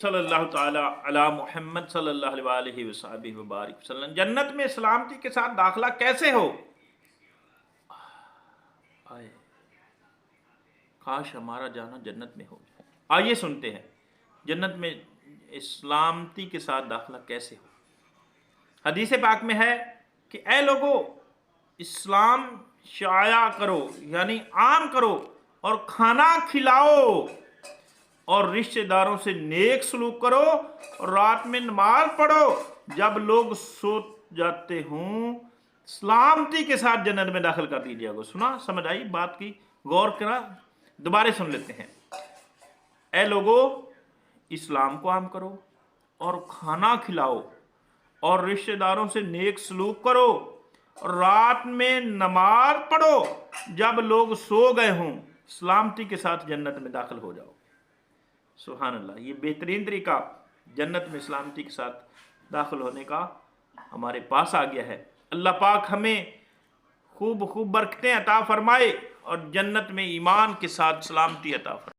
صلی اللہ تعالی علی محمد صلی اللہ علیہ وسلم وبارک وسلم۔ جنت میں سلامتی کے ساتھ داخلہ کیسے ہو؟ آئے کاش ہمارا جانا جنت میں ہو جائے۔ آئیے سنتے ہیں جنت میں سلامتی کے ساتھ داخلہ کیسے ہو۔ حدیث پاک میں ہے کہ اے لوگو اسلام شائع کرو، یعنی عام کرو، اور کھانا کھلاؤ، اور رشتہ داروں سے نیک سلوک کرو، اور رات میں نماز پڑھو جب لوگ سو جاتے ہوں، سلامتی کے ساتھ جنت میں داخل کر دیجیے گا۔ سنا، سمجھ آئی بات کی؟ غور کرنا، دوبارہ سن لیتے ہیں۔ اے لوگو اسلام کو عام کرو، اور کھانا کھلاؤ، اور رشتہ داروں سے نیک سلوک کرو، اور رات میں نماز پڑھو جب لوگ سو گئے ہوں، سلامتی کے ساتھ جنت میں داخل ہو جاؤ۔ سبحان اللہ، یہ بہترین طریقہ جنت میں سلامتی کے ساتھ داخل ہونے کا ہمارے پاس آ گیا ہے۔ اللہ پاک ہمیں خوب برکتیں عطا فرمائے اور جنت میں ایمان کے ساتھ سلامتی عطا فرمائے۔